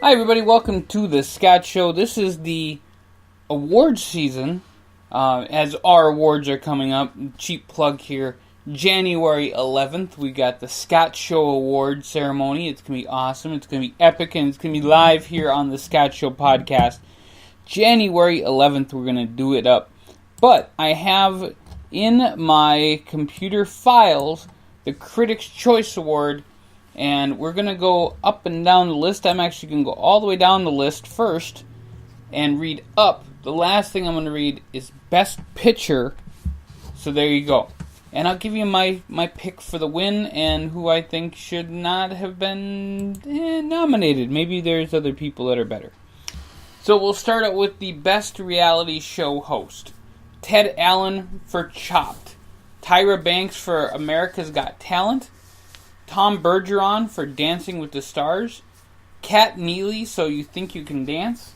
Hi, everybody. Welcome to the Scott Show. This is the awards season, as our awards are coming up. Cheap plug here. January 11th, we got the Scott Show Award ceremony. It's going to be awesome. It's going to be epic, and it's going to be live here on the Scott Show podcast. January 11th, we're going to do it up. But I have in my computer files the Critics' Choice Award, and we're going to go up and down the list. I'm actually going to go all the way down the list first and read up. The last thing I'm going to read is Best Picture. So there you go. And I'll give you my pick for the win and who I think should not have been nominated. Maybe there's other people that are better. So we'll start out with the Best Reality Show Host. Ted Allen for Chopped. Tyra Banks for America's Got Talent. Tom Bergeron for Dancing with the Stars. Kat Neely, So You Think You Can Dance.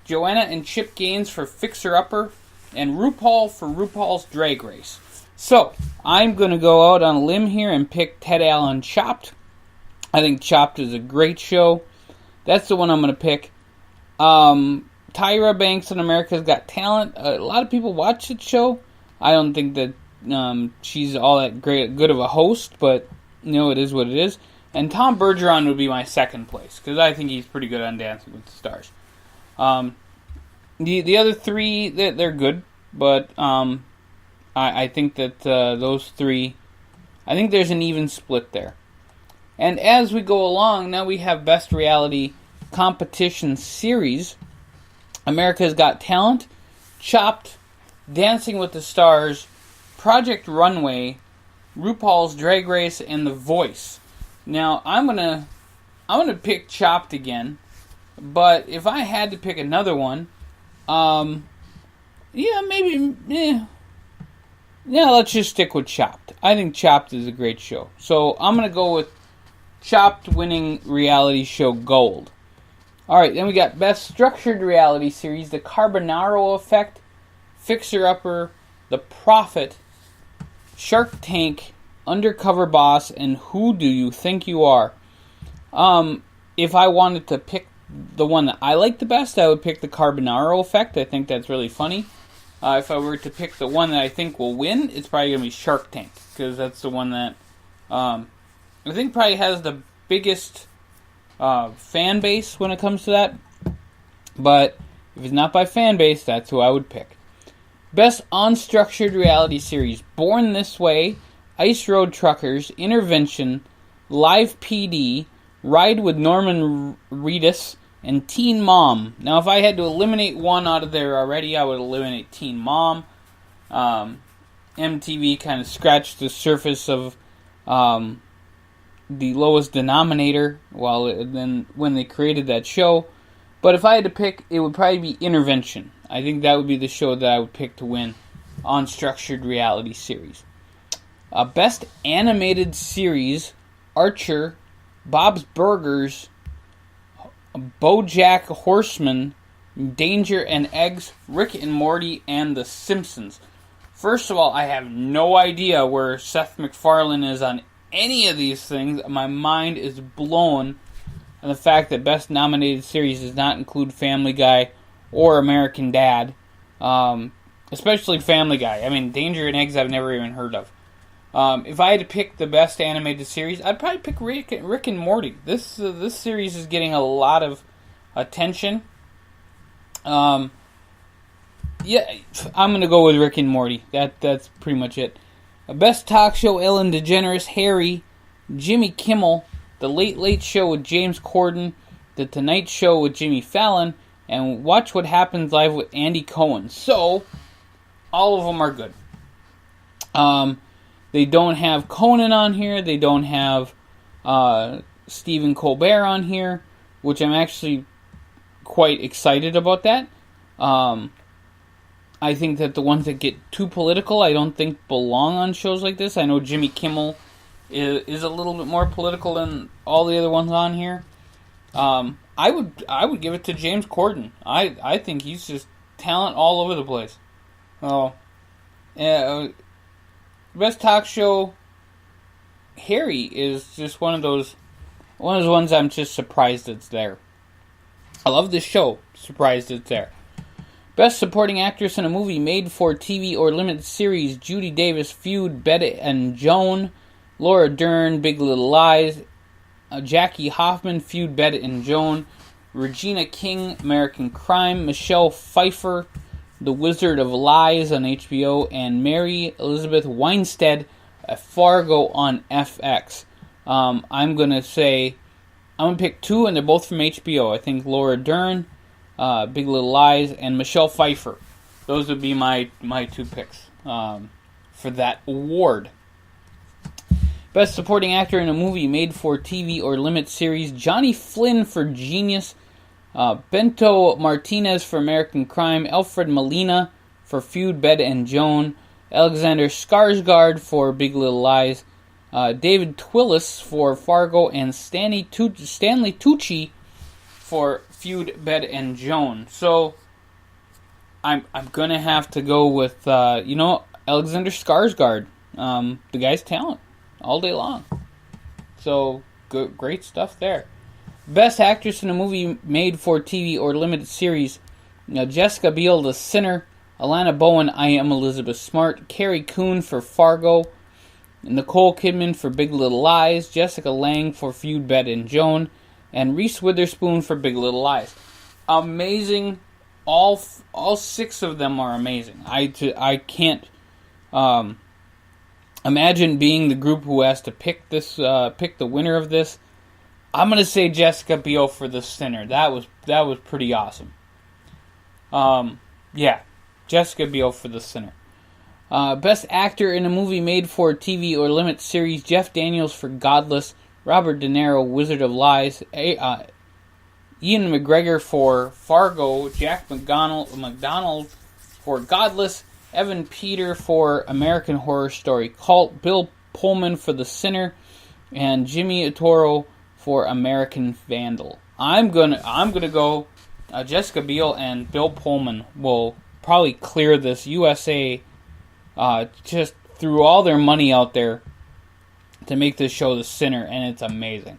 Joanna and Chip Gaines for Fixer Upper. And RuPaul for RuPaul's Drag Race. So, I'm going to go out on a limb here and pick Ted Allen Chopped. I think Chopped is a great show. That's the one I'm going to pick. Tyra Banks on America's Got Talent. A lot of people watch that show. I don't think that she's all that good of a host, but it is what it is. And Tom Bergeron would be my second place, because I think he's pretty good on Dancing with the Stars. The other three, they're good, but I think that those three, I think there's an even split there. And as we go along, now we have Best Reality Competition Series. America's Got Talent, Chopped, Dancing with the Stars, Project Runway, RuPaul's Drag Race, and The Voice. Now, I'm gonna pick Chopped again, but if I had to pick another one, let's just stick with Chopped. I think Chopped is a great show. So I'm gonna go with Chopped winning reality show gold. Alright, then we got Best Structured Reality Series, The Carbonaro Effect, Fixer Upper, The Prophet, Shark Tank, Undercover Boss, and Who Do You Think You Are? If I wanted to pick the one that I like the best, I would pick The Carbonaro Effect. I think that's really funny. If I were to pick the one that I think will win, it's probably going to be Shark Tank, because that's the one that I think probably has the biggest fan base when it comes to that. But if it's not by fan base, that's who I would pick. Best Unstructured Reality Series, Born This Way, Ice Road Truckers, Intervention, Live PD, Ride with Norman Reedus, and Teen Mom. Now, if I had to eliminate one out of there already, I would eliminate Teen Mom. MTV kind of scratched the surface of the lowest denominator when they created that show. But if I had to pick, it would probably be Intervention. I think that would be the show that I would pick to win Unstructured Reality Series. Best Animated Series, Archer, Bob's Burgers, BoJack Horseman, Danger and Eggs, Rick and Morty, and The Simpsons. First of all, I have no idea where Seth MacFarlane is on any of these things. My mind is blown on the fact that Best Nominated Series does not include Family Guy or American Dad. Especially Family Guy. I mean, Danger and Eggs I've never even heard of. If I had to pick the best animated series, I'd probably pick Rick and Morty. This series is getting a lot of attention. I'm gonna go with Rick and Morty. That's pretty much it. Best Talk Show, Ellen DeGeneres, Harry, Jimmy Kimmel, The Late Late Show with James Corden, The Tonight Show with Jimmy Fallon, and Watch What Happens Live with Andy Cohen. So, all of them are good. They don't have Conan on here. They don't have Stephen Colbert on here, which I'm actually quite excited about that. I think that the ones that get too political, I don't think belong on shows like this. I know Jimmy Kimmel is a little bit more political than all the other ones on here. I would give it to James Corden. I think he's just talent all over the place. Best Talk Show, Harry is just one of those ones I'm just surprised it's there. I love this show. Surprised it's there. Best Supporting Actress in a Movie Made for TV or Limited Series, Judy Davis, Feud, Bette and Joan. Laura Dern, Big Little Lies. Jackie Hoffman, Feud, Bette and Joan. Regina King, American Crime. Michelle Pfeiffer, The Wizard of Lies on HBO. And Mary Elizabeth Winstead, Fargo on FX. I'm going to pick two, and they're both from HBO. I think Laura Dern, Big Little Lies, and Michelle Pfeiffer. Those would be my two picks for that award. Best Supporting Actor in a Movie Made for TV or Limited Series, Johnny Flynn for Genius, Bento Martinez for American Crime, Alfred Molina for Feud, Bette and Joan, Alexander Skarsgård for Big Little Lies, David Twillis for Fargo, and Stanley Tucci for Feud, Bette and Joan. So I'm gonna have to go with Alexander Skarsgård. The guy's talent all day long. So great stuff there. Best Actress in a Movie Made for TV or Limited Series, Jessica Biel, The Sinner, Alana Bowen, I Am Elizabeth Smart, Carrie Coon for Fargo, Nicole Kidman for Big Little Lies, Jessica Lange for Feud, Bette and Joan, and Reese Witherspoon for Big Little Lies. Amazing. All six of them are amazing. I can't imagine being the group who has to pick the winner of this. I'm gonna say Jessica Biel for The Sinner. That was pretty awesome. Jessica Biel for The Sinner. Best Actor in a Movie Made for TV or Limited Series, Jeff Daniels for Godless, Robert De Niro, Wizard of Lies, Ian McGregor for Fargo, Jack McDonald for Godless, Evan Peter for American Horror Story Cult, Bill Pullman for The Sinner, and Jimmy Atoro for American Vandal. I'm gonna go Jessica Biel, and Bill Pullman will probably clear this. USA just threw all their money out there to make this show The Sinner, and it's amazing.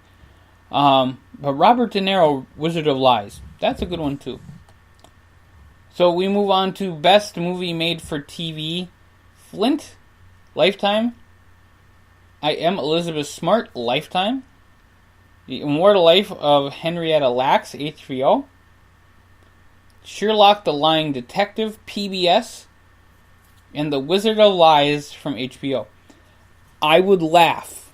But Robert De Niro, Wizard of Lies, that's a good one too. So we move on to Best Movie Made for TV. Flint, Lifetime. I Am Elizabeth Smart, Lifetime. The Immortal Life of Henrietta Lacks, HBO. Sherlock the Lying Detective, PBS. And The Wizard of Lies from HBO. I would laugh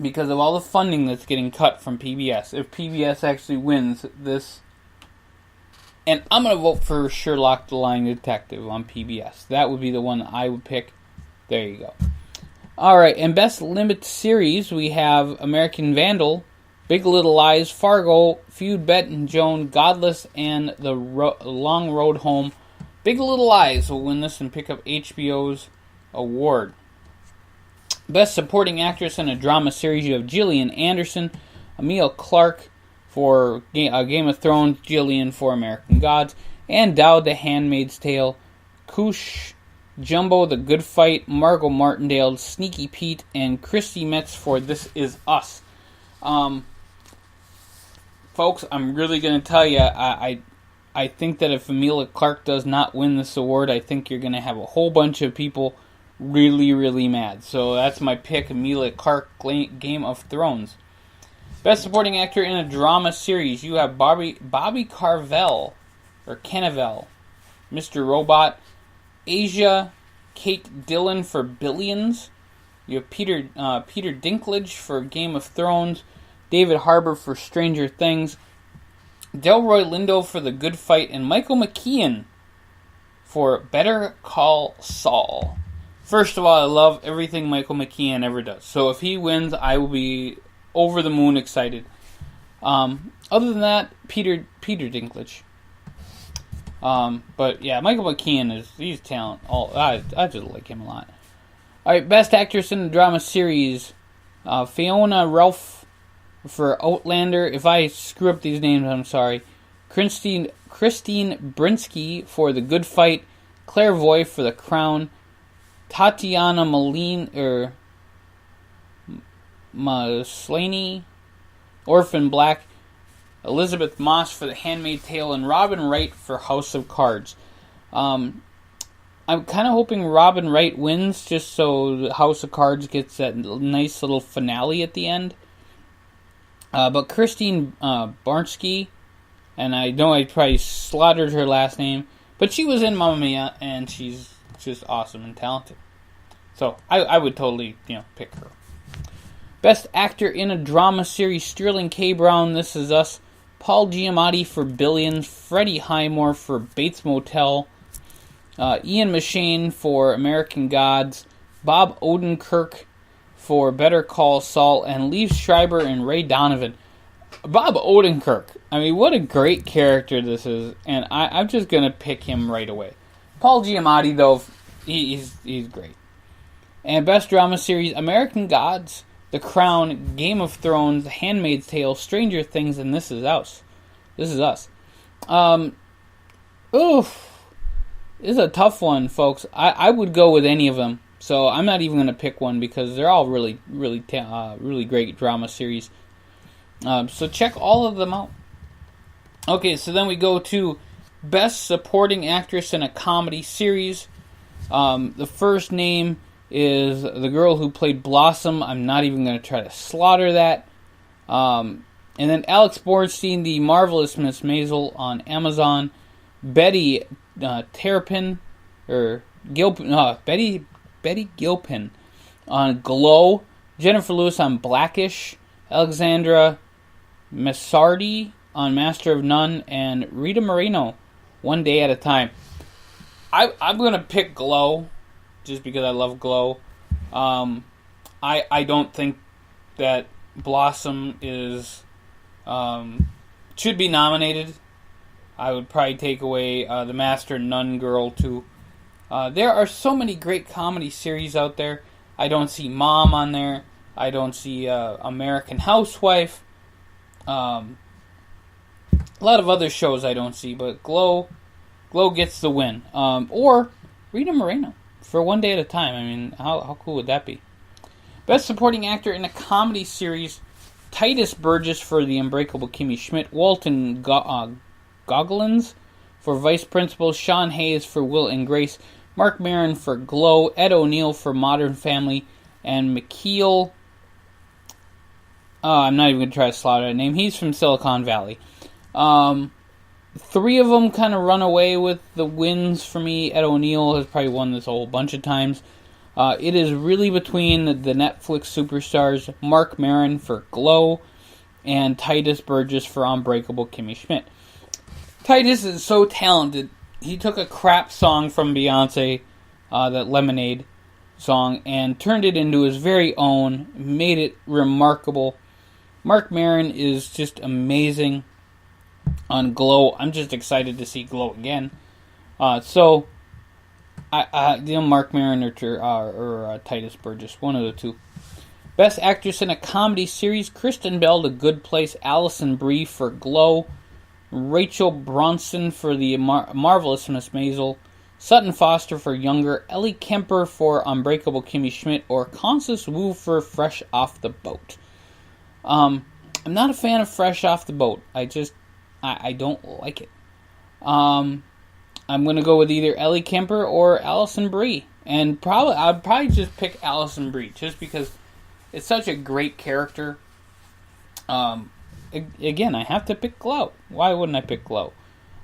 because of all the funding that's getting cut from PBS if PBS actually wins this. And I'm going to vote for Sherlock the Lying Detective on PBS. That would be the one I would pick. There you go. Alright, and Best Limited Series, we have American Vandal, Big Little Lies, Fargo, Feud, Bette and Joan, Godless, and The Long Road Home. Big Little Lies will win this and pick up HBO's award. Best Supporting Actress in a Drama Series, you have Gillian Anderson, Emilia Clarke for Game of Thrones, Gillian for American Gods, and Dowd the Handmaid's Tale, Kush Jumbo, The Good Fight, Margot Martindale, Sneaky Pete, and Christy Metz for This Is Us. Folks, I'm really going to tell you, I think that if Emilia Clarke does not win this award, I think you're going to have a whole bunch of people really, really mad. So that's my pick, Emilia Clarke, Game of Thrones. Best Supporting Actor in a Drama Series, you have Bobby Carvel, or Cannavale, Mr. Robot, Asia Kate Dillon for Billions. You have Peter Dinklage for Game of Thrones, David Harbour for Stranger Things, Delroy Lindo for The Good Fight, and Michael McKean for Better Call Saul. First of all, I love everything Michael McKean ever does. So if he wins, I will be over the moon excited. Other than that, Peter Dinklage. But yeah, Michael McKean he's talent. I just like him a lot. Alright, Best Actress in a Drama Series, Fiona Ralph for Outlander. If I screw up these names, I'm sorry. Christine Brinsky for The Good Fight, Claire Voy for The Crown, Tatiana Maslany, Orphan Black, Elizabeth Moss for The Handmaid's Tale, and Robin Wright for House of Cards. I'm kind of hoping Robin Wright wins, just so House of Cards gets that nice little finale at the end. But Christine Baranski, and I know I probably slaughtered her last name, but she was in Mamma Mia, and she's just awesome and talented. So I would totally, pick her. Best Actor in a Drama Series, Sterling K. Brown, This Is Us, Paul Giamatti for Billions, Freddie Highmore for Bates Motel, Ian McShane for American Gods, Bob Odenkirk for Better Call Saul, and Liev Schreiber and Ray Donovan. Bob Odenkirk, I mean, what a great character this is, and I'm just going to pick him right away. Paul Giamatti, though, he's great. And Best Drama Series, American Gods, The Crown, Game of Thrones, The Handmaid's Tale, Stranger Things, and This Is Us. This Is Us. This is a tough one, folks. I would go with any of them. So I'm not even going to pick one because they're all really great drama series. So check all of them out. Okay, so then we go to Best Supporting Actress in a Comedy Series. The first name is the girl who played Blossom. I'm not even going to try to slaughter that. And then Alex Borstein, The Marvelous Miss Maisel on Amazon. Betty Terrapin, or Gilpin, Betty Gilpin on Glow. Jennifer Lewis on Blackish. Alexandra Messardi on Master of None, and Rita Moreno, One Day at a Time. I'm going to pick Glow, just because I love Glow. I don't think that Blossom is should be nominated. I would probably take away the Master Nun girl, too. There are so many great comedy series out there. I don't see Mom on there. I don't see American Housewife. A lot of other shows I don't see, but Glow gets the win. Or Rita Moreno for One Day at a Time. I mean, how cool would that be? Best Supporting Actor in a Comedy Series, Titus Burgess for The Unbreakable Kimmy Schmidt, Walton Goggins for Vice Principal, Sean Hayes for Will and Grace, Mark Maron for Glow, Ed O'Neill for Modern Family, and McKeel. I'm not even going to try to slaughter that name. He's from Silicon Valley. Three of them kind of run away with the wins for me. Ed O'Neill has probably won this a whole bunch of times. It is really between the Netflix superstars Mark Maron for Glow and Titus Burgess for Unbreakable Kimmy Schmidt. Titus is so talented. He took a crap song from Beyonce, that Lemonade song, and turned it into his very own, made it remarkable. Mark Maron is just amazing on Glow. I'm just excited to see Glow again. So, Mark Maron or Titus Burgess, one of the two. Best Actress in a Comedy Series, Kristen Bell, The Good Place, Alison Brie for Glow, Rachel Bronson for The Marvelous Miss Maisel, Sutton Foster for Younger, Ellie Kemper for Unbreakable Kimmy Schmidt, or Constance Wu for Fresh Off the Boat. I'm not a fan of Fresh Off the Boat. I don't like it. I'm going to go with either Ellie Kemper or Alison Brie. And I'd probably just pick Alison Brie, just because it's such a great character. Again, I have to pick Glow. Why wouldn't I pick Glow?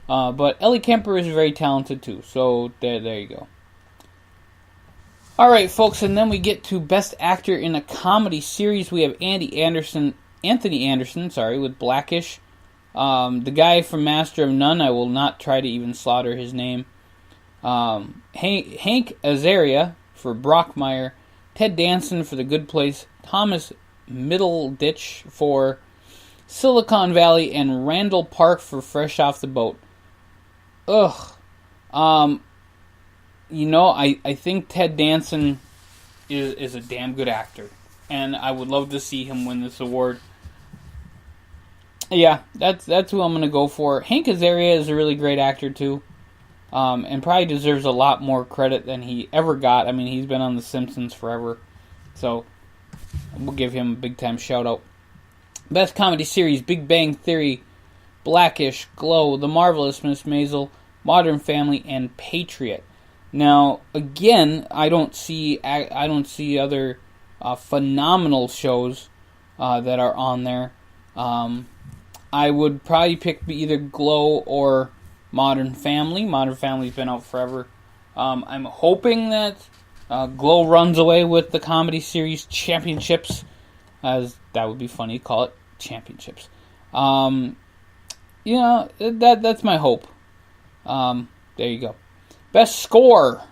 But Ellie Kemper is very talented too. So there you go. All right, folks, and then we get to Best Actor in a Comedy Series. We have Anthony Anderson, with Blackish. The guy from Master of None, I will not try to even slaughter his name. Hank Azaria for Brockmire, Ted Danson for The Good Place, Thomas Middleditch for Silicon Valley, and Randall Park for Fresh Off the Boat. I think Ted Danson is a damn good actor, and I would love to see him win this award. Yeah, that's who I'm going to go for. Hank Azaria is a really great actor, too, and probably deserves a lot more credit than he ever got. I mean, he's been on The Simpsons forever, so we'll give him a big-time shout-out. Best Comedy Series, Big Bang Theory, Blackish, Glow, The Marvelous Miss Maisel, Modern Family, and Patriot. Now, again, I don't see other phenomenal shows that are on there. I would probably pick either Glow or Modern Family. Modern Family's been out forever. I'm hoping that Glow runs away with the comedy series Championships, as that would be funny to call it Championships. That's my hope. There you go. Best score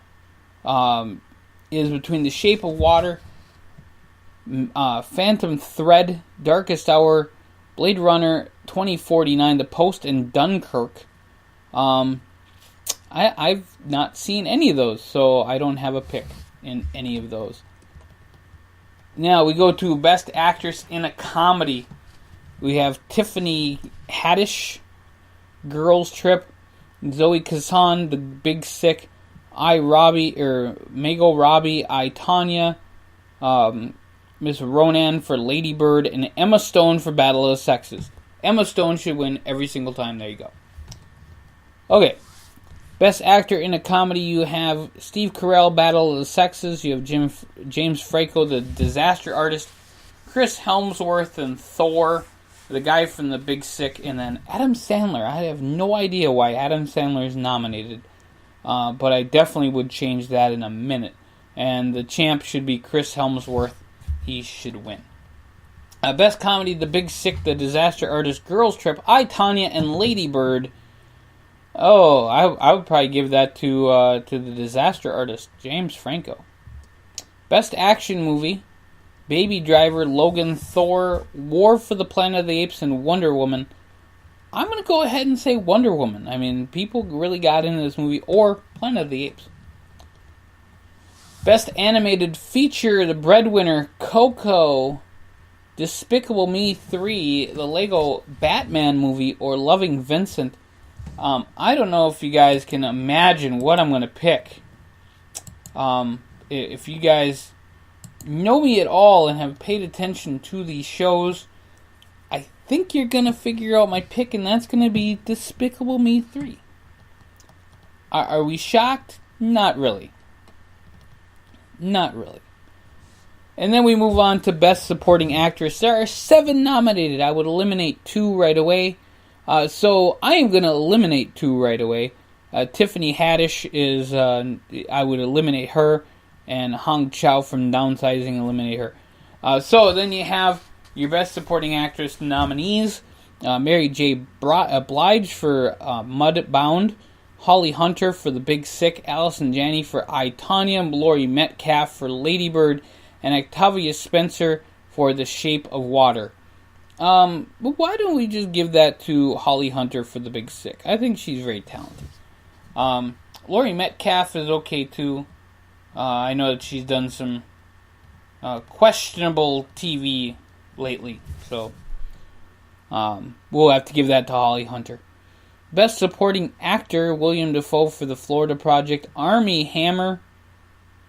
is between The Shape of Water, Phantom Thread, Darkest Hour, Blade Runner 2049, The Post, and Dunkirk. I've not seen any of those, so I don't have a pick in any of those. Now we go to Best Actress in a Comedy. We have Tiffany Haddish, Girls Trip, Zoe Kazan, The Big Sick, Margot Robbie, Tanya, Miss Ronan for Lady Bird, and Emma Stone for Battle of the Sexes. Emma Stone should win every single time. There you go. Okay. Best Actor in a Comedy, you have Steve Carell, Battle of the Sexes. You have James Franco, The Disaster Artist. Chris Hemsworth and Thor. The guy from The Big Sick. And then Adam Sandler. I have no idea why Adam Sandler is nominated. But I definitely would change that in a minute. And the champ should be Chris Hemsworth. He should win. Best Comedy, The Big Sick, The Disaster Artist, Girls Trip, I, Tanya, and Lady Bird. Oh, I would probably give that to The Disaster Artist, James Franco. Best Action Movie, Baby Driver, Logan, Thor, War for the Planet of the Apes, and Wonder Woman. I'm going to go ahead and say Wonder Woman. I mean, people really got into this movie, or Planet of the Apes. Best Animated Feature, The Breadwinner, Coco, Despicable Me 3, the Lego Batman Movie, or Loving Vincent. I don't know if you guys can imagine what I'm going to pick. If you guys know me at all and have paid attention to these shows, I think you're going to figure out my pick, and that's going to be Despicable Me 3. Are we shocked? Not really. Not really. And then we move on to Best Supporting Actress. There are 7 nominated. I would eliminate 2 right away. So I am going to eliminate 2 right away. Tiffany Haddish is, I would eliminate her. And Hong Chow from Downsizing, eliminate her. So then you have your Best Supporting Actress nominees. Mary J. Blige for Mudbound. Holly Hunter for The Big Sick, Allison Janney for I, Tanya, Laurie Metcalf for Lady Bird, and Octavia Spencer for The Shape of Water. But why don't we just give that to Holly Hunter for The Big Sick? I think she's very talented. Laurie Metcalf is okay too. I know that she's done some questionable TV lately, so we'll have to give that to Holly Hunter. Best Supporting Actor, William Dafoe for The Florida Project, Armie Hammer.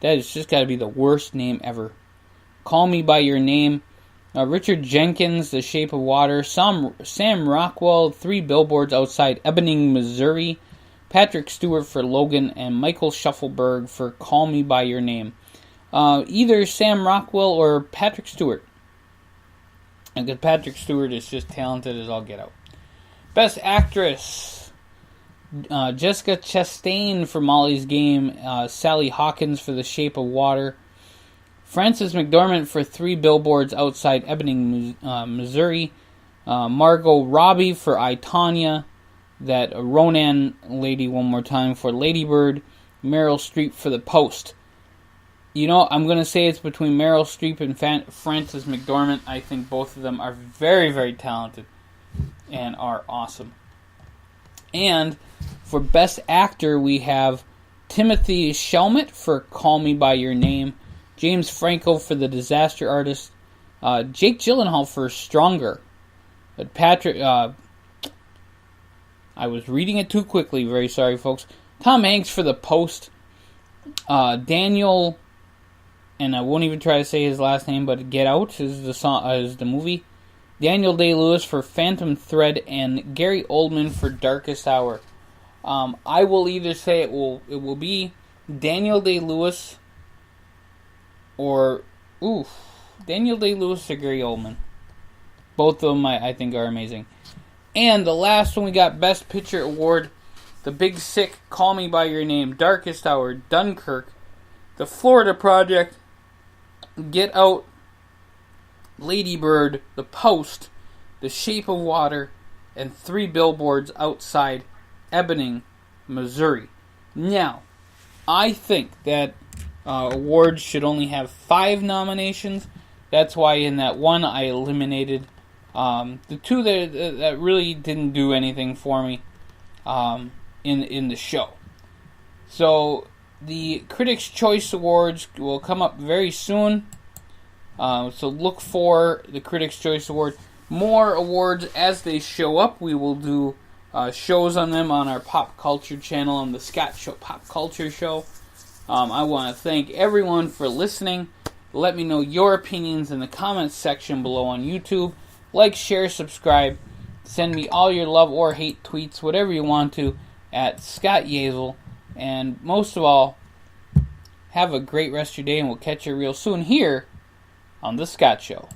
That has just got to be the worst name ever. Call Me By Your Name. Richard Jenkins, The Shape of Water. Sam Rockwell, 3 Billboards Outside Ebbing, Missouri. Patrick Stewart for Logan, and Michael Schuffelberg for Call Me By Your Name. Either Sam Rockwell or Patrick Stewart. And Patrick Stewart is just talented as all get out. Best Actress, Jessica Chastain for Molly's Game, Sally Hawkins for The Shape of Water, Frances McDormand for 3 Billboards Outside Ebbing, Missouri, Margot Robbie for I, Tanya, that Ronan lady one more time for Lady Bird, Meryl Streep for The Post. You know, I'm going to say it's between Meryl Streep and Frances McDormand. I think both of them are very, very talented and are awesome. And for Best Actor, we have Timothy Chalamet for Call Me By Your Name, James Franco for The Disaster Artist, Jake Gyllenhaal for Stronger, Patrick. I was reading it too quickly. Very sorry, folks. Tom Hanks for The Post, Daniel, and I won't even try to say his last name, but Get Out is the song, is the movie. Daniel Day-Lewis for Phantom Thread, and Gary Oldman for Darkest Hour. I will either say it will be Daniel Day-Lewis or Daniel Day-Lewis or Gary Oldman. Both of them I think are amazing. And the last one, we got Best Picture Award. The Big Sick, Call Me By Your Name, Darkest Hour, Dunkirk, The Florida Project, Get Out, Lady Bird, The Post, The Shape of Water, and 3 Billboards Outside Ebbing, Missouri. Now, I think that awards should only have 5 nominations. That's why in that one I eliminated the 2 that really didn't do anything for me in the show. So the Critics' Choice Awards will come up very soon. So look for the Critics' Choice Award. More awards as they show up. We will do shows on them on our pop culture channel, on the Scott Show Pop Culture Show. I want to thank everyone for listening. Let me know your opinions in the comments section below on YouTube. Like, share, subscribe. Send me all your love or hate tweets, whatever you want to, at Scott Yazel. And most of all, have a great rest of your day, and we'll catch you real soon here on The Scott Show.